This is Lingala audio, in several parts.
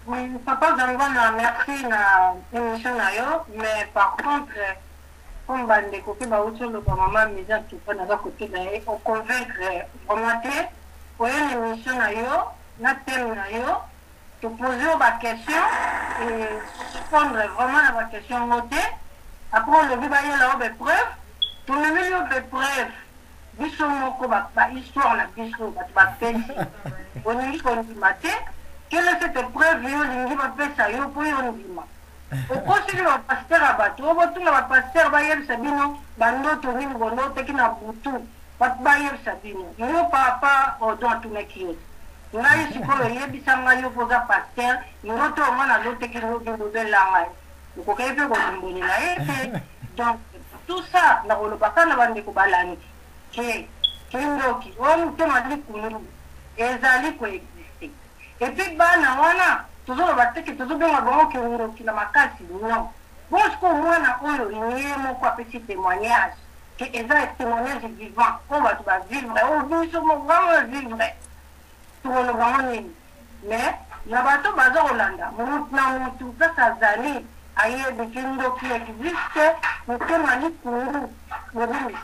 Papa Zangwana, merci na émission na yo, mais par contre, comme bande koki ba ucho le maman mise tout pas na côté na ye, on convaincre vraiment te, pour une émission na yo, na thème na yo, te poser ba question et répondre vraiment à ba question noté. Après on le dit ba yo la be preuve, tout le milieu de preuve. Biso moko ba histoire na biso ba pensi. On dit qu'on dit maté. Quelle est cette preuve yo lingi ba pesa yo po yo ndima. Okosili ba pasteur abatu, obotunga ba pasteur ba yeb sabino, bando to ni ngondo teki na butu. Ba yeb sabino. Yo papa o do atunaki. Ngai sikoyo yebisa ngai yo poza pasteur, ngoto mona lo teki no bindo de la ngai. Ko kaipe ko mboni na ete. Donc tout ça na lo bakana bande ko balani. Ke kindoki on te mali kunu ezali ko existe. Et puis bana wana toujours bateki toujours bien bon que on kila makasi non bon ce qu'on voit na oyo yemo kwa petit témoignage que est témoignage vivant on va vivre on vit sur mon vraiment vivre tout le monde mais na bato bazo Holanda na mutu sasa zali aye de kindoki existe mutema ni kunu ngoni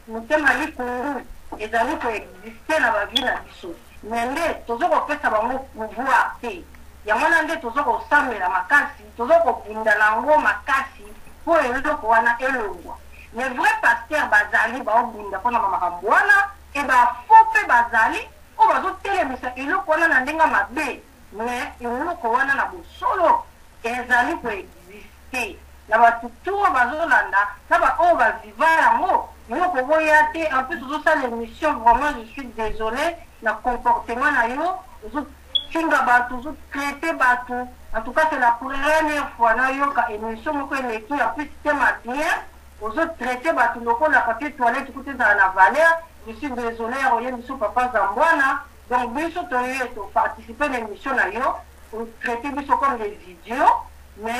mutema ni kunu ezali ko existe na ba vie na biso mais toujours ko pesa bango pouvoir te ya mwana nde toujours ko samela makasi toujours ko bunda nango makasi po eloko wana elongwa les vrais pasteurs bazali ba bunda pona makambo wana e ba fope bazali o bazo telemisa eloko wana na ndenga mabe mais eloko wana na bosolo ezali ko existe na batutuwa bazolanda na ba o ba viva yango eloko boya te en plus toujours ça l'émission vraiment je suis désolé le comportement na yo finga batu toujours traiter batu en tout cas c'est la première fois na yo ka émission moko eleki en plus thème bien aux autres traiter batu loko la papier toilette côté dans la valeur je suis désolé royer biso papa Zangwana donc biso toye to participer à l'émission na yo on traiter biso comme des idiots mais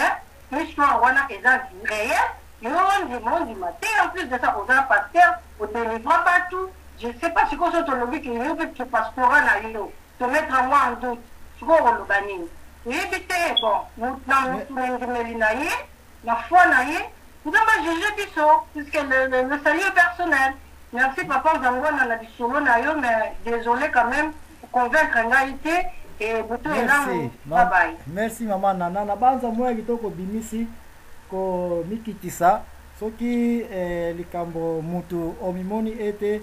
l'histoire wana est réelle yo on dit matin en plus de ça aux pasteur au délivrant partout. Je ne sais pas si c'est ton lobby qui est que pastoral na yo te mettre moi en doute ce qu'on le banni et éviter bon nous melinaye la foi naye nous avons jugé biso puisque le salut est personnel. Merci papa Zangwana na bisolo na yo mais désolé quand même pour convaincre ngaité et buto elango bye bye. Merci maman nana na banza moya kitoko bimisi ko mikitisa soki likambo mutu omimoni ete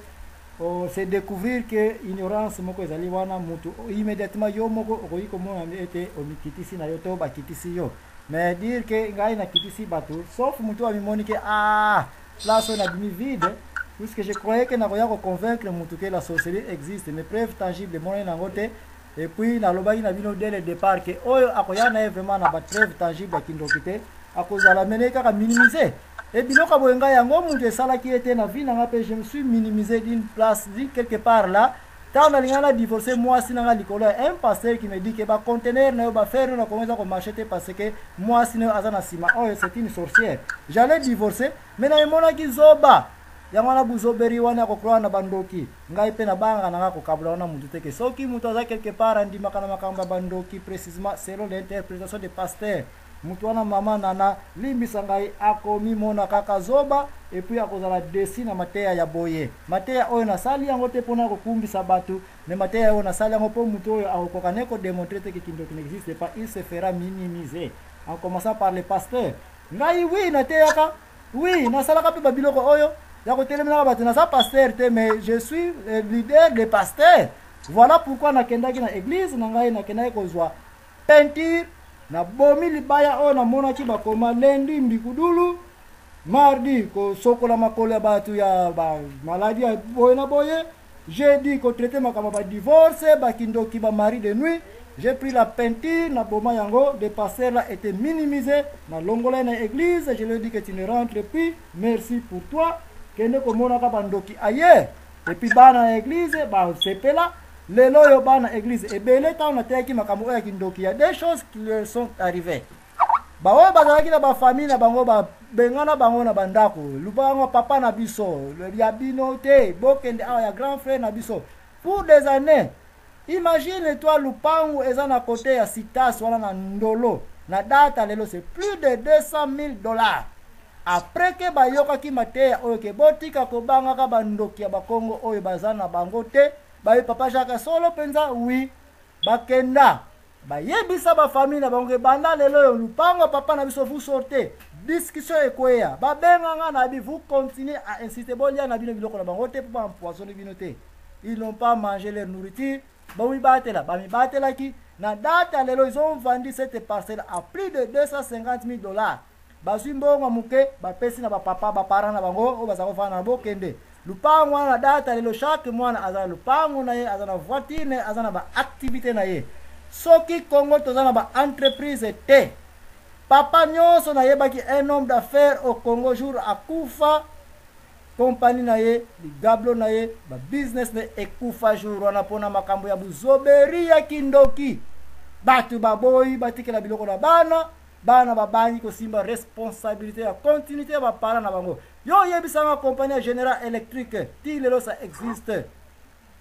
c'est découvrir que ignorance moko ezali wana mutu immédiatement yo moko okoki komona ete omikitisi na yo to bakitisi yo mais dire que ngai na kitisi batu sauf mutu amimoni que place na bimi vide puisque je croyais que nakoya ko convaincre mutu que la sorcellerie existe mais preuve tangible mona na ngote et puis na lobaki na bino dès le départ que oyo akoya na vraiment na ba preuve tangible akindokite akozala mene kaka minimiser. Et biloko boyenga yango mutu esalaki ete na vie nanga pe je me suis minimisé d'une place dit quelque part là tant na lingana divorcer moi si nanga likolo un pasteur qui me dit que ba conteneur na yo ba faire na commencer ko m'acheter parce que moi si na azana sima oh c'est une sorcière j'allais divorcer mais na mona ki zoba yango na buzoberi wana ko croire na bandoki ngai pe na banga nanga ko kabula na mutu teke soki mutu aza quelque part andima kana makamba bandoki précisément selon l'interprétation des pasteurs mutu wana mama nana limbisa ngai akomi mona kaka zoba et puis akozala desi na mateya ya boye mateya oyo na sali yango te pona ko kumbisa batu mais mateya oyo na sali yango po mutu oyo akokoka ne ko démontrer que kindoki n'existe pas il se fera minimiser en commençant par les pasteurs ngai oui na teyaka oui na salaka pe babiloko oyo ya ko telemela batu na sa pasteur te mais je suis leader des pasteurs voilà pourquoi na kendaki na église na ngai na kendaki kozwa peinture na bomi libaya o na mona ki bakoma lendi mbikudulu mardi ko sokola makolo ya batu ya ba maladie ya boye na boye jeudi ko traiter makama ba divorce ba kindoki ba mari de nuit j'ai pris la peinture na boma yango de passer là était minimisé na longola na église je lui dis que tu ne rentres plus merci pour toi kende ko mona ka bandoki ailleurs et puis bana na église ba sepela lelo yo bana église ebele ta on ateki makambo ya kindoki ya des choses qui leur sont arrivées ba o bazalaki na ba famille na bango ba bengana bango na bandako lubango papa na biso ya bino te bokende awa ya grand frère na biso pour des années Imagine toi lupangu eza na côté ya Citas wala na Ndolo. Na data lelo c'est plus de 200 000 $. Après que bayoka ki mateya oyo ke botika kobanga ka bandoki ya bakongo oyo bazana bango te, baye papa Jacques solo penza oui, bakenda. Bayebisa ba famille na bango banda lelo yo lupango papa na biso vous sortez. Discussion ekweya. Babenga nga na bi vous continuez à insister bolia na bino biloko na bango te pour empoisonner bino te. Ils n'ont pas mangé leur nourriture. Bon, bami batela ki na data lelo ils ont vendu cette parcelle à plus de 250 000 $. Bazwi mbongo muke bapesi na bapapa bapara na bango o bazako fana na bokende. Lupango na data lelo chaque mois na azana lupango na ye azana voiture na azana ba activité na ye. Soki Congo tozana ba entreprise te. Papa nyonso na yebaki un homme d'affaires au Congo jour akufa compagnie na ye, li gablo na ye, ba business na ekufa jour wana pona makambo ya buzoberi ya kindoki. Batu baboyi batikela biloko na bana babanyi ko simba responsabilité ya continuité ya bapara na bango. Yo yebisanga compagnie General Electric, ti lelo ça existe.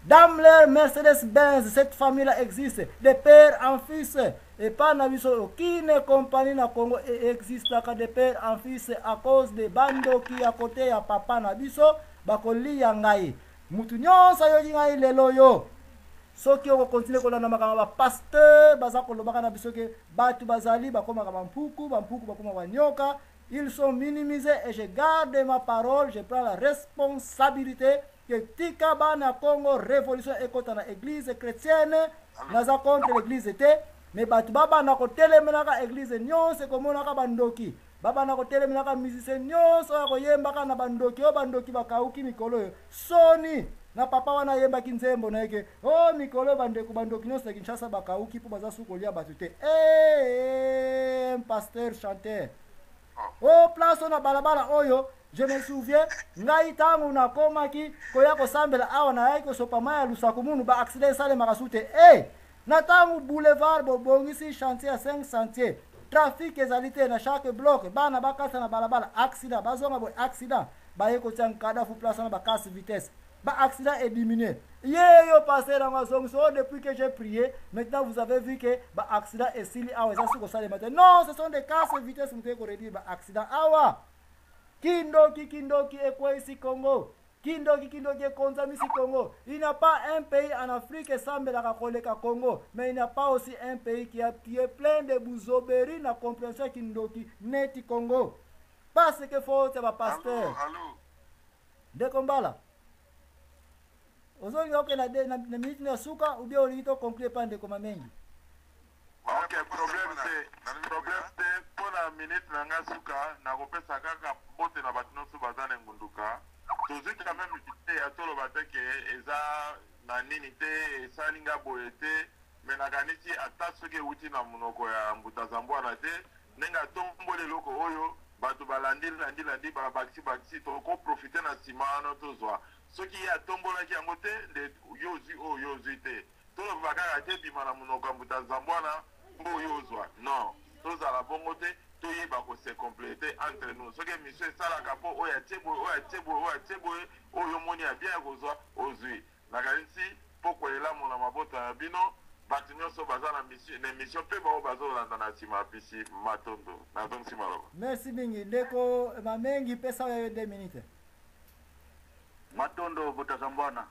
Daimler, Mercedes-Benz, cette famille-là existe, de père en fils. Et pas na biso aucune compagnie na Congo existe que de père en fils à cause de bando qui à côté ya papa na biso bakoli ya ngai. Mutu nyonso yo ngai lelo yo. Soki on continue kolanda makama ba pasteur baza kolobaka na biso ke batu bazali bakoma ka bampuku bakoma banyoka. Ils sont minimisés et je garde ma parole, je prends la responsabilité que tika bana Congo révolution ekota na église chrétienne naza contre l'église te mais batu baba na kotelemelaka église nyonso komonaka bandoki baba na kotelemelaka musicien nyonso ya koyembaka na bandoki o bandoki bakauki mikolo yo soni na papa wana yembaki nzembo na yeke oh mikolo bandeko bandoki nyonso ya Kinshasa bakauki po baza sukolia batu te pasteur chanteur oh place na balabala oyo. Je me souviens, ngai tangu na komaki koya kosambela awa na yai kosopa maya lusaku munu ba accident sale makasute. Na tangu boulevard bobongisi chantier 5 chantier. Trafic ezalité na chaque bloc. Bana bakasa na balabala accident. Bazonga boy accident. Ba yeko tiang kada fu place na ba casse vitesse. Ba accident est diminué. Yo passé dans ma zone so depuis que j'ai prié. Maintenant vous avez vu que ba accident est sili awa ezasi ko sale matin. Non, ce sont des casse vitesse mute ko réduire ba accident awa. Kindoki Ekwesi Congo. Kindoki Konzamisi Congo. Il n'y a pas un pays en Afrique sans la Koleka Congo. Mais il n'y a pas aussi un pays qui est plein de bouzoberi na compréhension Kindoki Neti Congo. Parce que faut c'est ma pasteur. Allô. De Kombala. Ozongi oke na minute na suka ou bien olito conclure pas de koma mengi. Ok, problème c'est pour la minute na nga suka na kopesa kaka bote na bato nyonso baza na ngunduka tozwi quand même te ya toloba te ke eza na nini te esalinga boye te me nakanisi ata soki euti na monoko ya mbutazambwana te ndenge atomboli eloko oyo bato balandi babakisi tokoprofite na nsima wana tozwa soki ye atombolaki yango te nde yo ozwi oyo yo ozwi te toloba kaka te bima na monoko ya mbutazambwana mbo yo ozwa non tozala bongo te toyeba kose complete entre nous soki émission esalaka mpo oyo atie boye oyo omoni ya bien kozwa ozwi nakanisi mpo koelamo na mabota ya bino bato nyonso baza na émission mpe bao bazolanda na nsima ya pisi matondo nazongisi maloba. Merci mingi ndeko mamengi pesa oyo 2 minutes. Matondo botazambwana.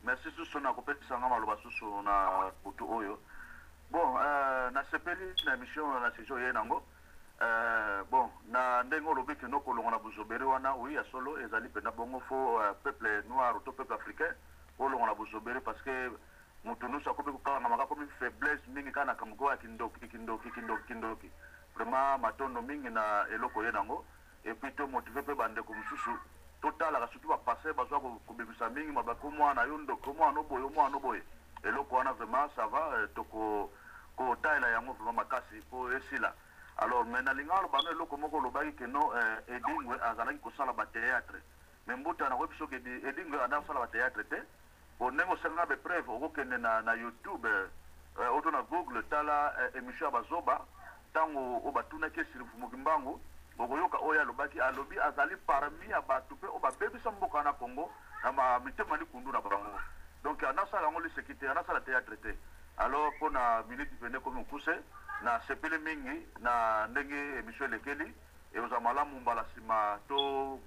Merci susu na kopesanga maloba susu na butu oyo. Bon, na sepeli na émission na saison ye nango. Bon, na ndengo lobi ke noko longa na buzoberi wana oui ya solo ezali pena bongo fo peuple noir to peuple africain o longa na buzoberi parce que mutu nusa ko ko kala maka ko faiblesse mingi kana kamgo ya kindoki vraiment matondo mingi na eloko ye nango et puis to motiver pe bande ko mususu total la surtout va passer bazwa ko bebisa mingi mabako mwana yondo ko mwana no boye eloko wana vraiment ça va toko ko taila yango vraiment makasi ko esila. Alors maintenant lingalo bano eloko moko lobaki ke no edingwe azalaki kosala ba théâtre mais mbuta na webiso ke edingwe ana sala ba théâtre te onengo senga be preuve okokende na YouTube oto na Google tala émission bazoba tango obatuna ke sirifu mugimbangu okoyoka oya lobaki alobi azali parmi ya batu pe obabebisa mboka na Congo na mitema ni kundu na bango donc anasala ngoli sécurité anasala théâtre te alors pona minute venait comme couche na sepele mingi na ndenge émission lekeli et aux amalamu mbala sima to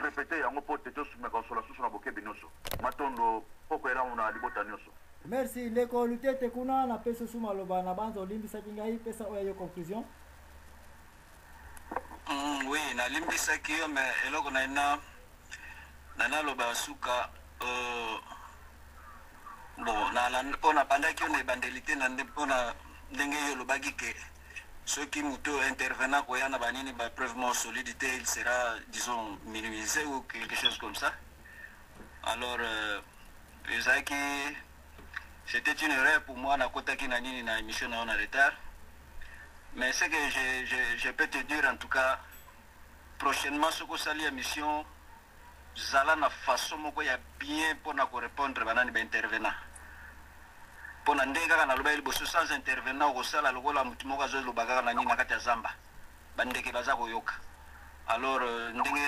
répéter yango po te to sumeka sola susu na boke binoso matondo poko era una libota nyoso. Merci ndeko Lutete kuna na pesa suma loba na banza olimbisa kingai pesa oya yo conclusion. Oui, na limbisa kiyo me eloko na ina na loba suka bon na pona pandaki on ebandelité na pona ndenge yo lobaki ke ceux qui muto intervenant ko yana banini ba preuve solidité il sera disons minimisé ou quelque chose comme ça. Alors c'était une erreur pour moi na kotaki na nini na émission na on a retard. Mais ce que je peux te dire en tout cas prochainement ce que ça l'émission zala na façon moko ya bien pour na répondre banani ba intervenant. Pour na ndenge kana loba liboso sans intervenant ko sala lokola mutu moko azo lobaka na nini na kati ya zamba. Bandeke baza ko yoka. Alors ndenge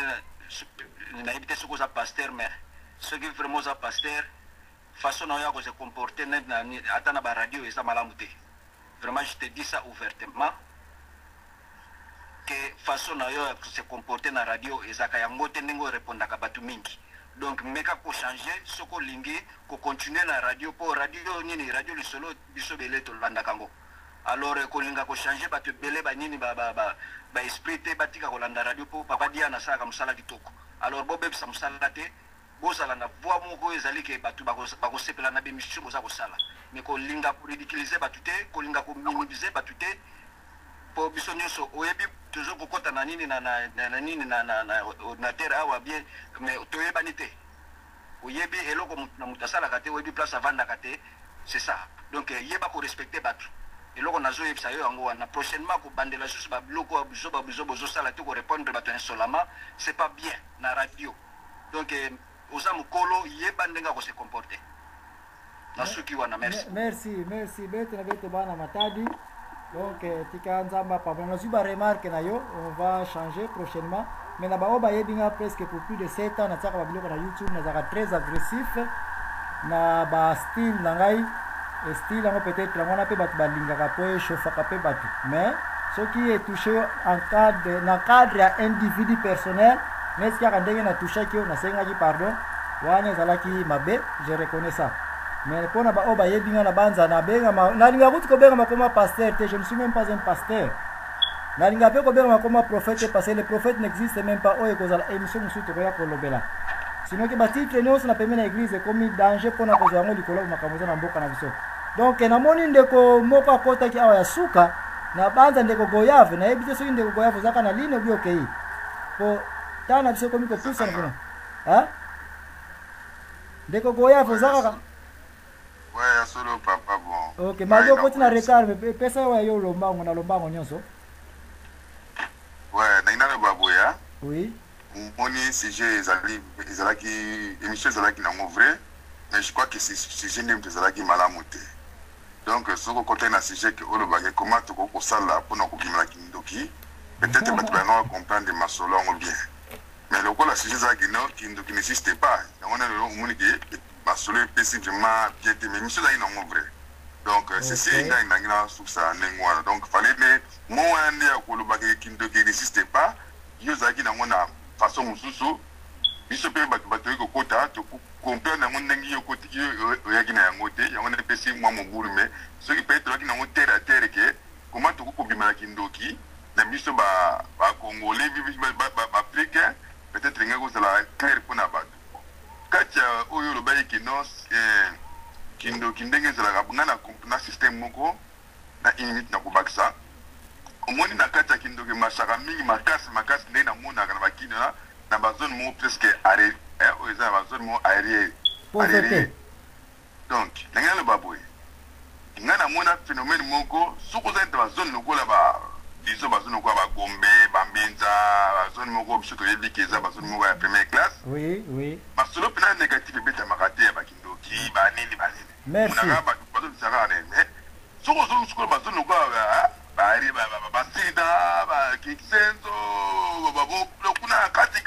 na éviter ce que ça pasteur mais ce qui vraiment ça pasteur façon na ya ko se comporter na atana ba radio et ça malamu te. Vraiment, je te dis ça ouvertement. Que façon na yo se comporter na radio et ça kaya ngote ndingo répondre ka batu mingi. Donc meka ko changer soko lingi ko continuer na radio pour radio nini radio le solo biso bele to landa kango. Alors ko linga ko changer batu bele ba nini ba esprit te batika ko landa radio pour papa dia na saka musala kitoko. Alors bo beb sa musala te bozala na voix moko ezali ke batu ba ko sepela na be mission boza ko sala. Mais ko linga pour ridiculiser batute ko linga ko minimiser batute pour biso nyonso oyebi toujours ko kota na nini na nini na ordinateur awa bien mais toyeba nite oyebi eloko na mutasala kate oyebi place avanda kate c'est ça donc yeba ko respecter batu eloko nazo yebisa yo yango na prochainement ko bandela susu ba bloko biso bozo sala te ko répondre batu insolemment c'est pas bien na radio donc oza mukolo yeba ndenga ko se comporter. Merci bete na bete bana matadi donc tika nzamba pa bon zuba remarque na yo on va changer prochainement mais na baoba yebinga presque pour plus de 7 ans na tsaka ba biloko na YouTube na zaka très agressif na ba style na ngai style ngo peut-être ngona pe batu balinga ka po chauffa ka pe batu mais ce qui est touché en cadre ya individu personnel mais ce qui a ndenge na touché ki na senga ki pardon wana zalaki mabe je reconnais ça. Mais pour na oba yebinga na banza na benga na linga kuti ko benga makoma pasteur te je ne suis même pas un pasteur. Na linga pe ko benga makoma prophète parce que le prophète n'existe même pas oye ko za émission musuto ko ya ko lobela. Sinon ke batitre ne osna pe na église comme danger pour na ko za ngo likolo makamuza na mboka na biso. Donc na moni ndeko moko akota ki awa ya suka na banza ndeko goyave na ebite so ndeko goyave zaka na line bi okay. Po tana biso komi ko pusa na hein? Ndeko goyave zaka Ouais, solo papa bon. Ok, mais yo continue à retard, mais pesa wa yo lombango na lombango nyonso. Ouais, na ina baboya. Oui. Moni sujet ezalaki émission ezalaki na vrai, mais je crois que c'est sujet ndem ezalaki malamu te. Donc soko côté na sujet que olobanga comment to ko sala pona ko bimala kindoki, peut-être batu ba nga comprendre masolo ngo bien. Mais le ko la sujet ezalaki no kindoki n'existe pas. On a le moni que basolo spécifiquement bien mais monsieur là il non vrai donc c'est ça il a sous ça nengwana donc fallait mais moi ande ya ko lobaka kindo qui n'existe pas yo zaki na ngona façon mususu biso pe batu ko kota to comprendre na ngona ngi yo koti yo yaki na ngote ya ngona pesi moi mon bourme mais ce qui peut être là na terre à terre que comment to ko bimala kindoki na biso ba congolais ba africain peut-être ngako ça la clair pour na batu katia oyo lobaye kino kindenge zala ngana na système moko na init na kubakisa omoni na katia kindoke masaka mingi makasi ndenge na mona kana bakina na bazone mo presque arrêt oyo za bazone mo arrière donc ngana le baboy ngana mona phénomène moko soko za nta bazone lokola ba biso bazone kwa ba Gombe bambenza bazone moko biso to yebiki za bazone moko ya première classe. Oui masolo pena négatif beta makate ya bakindoki banini merci on a ba bazone sara mais soko zo soko bazone kwa ba sida ba kiksenzo ba bo kuna kati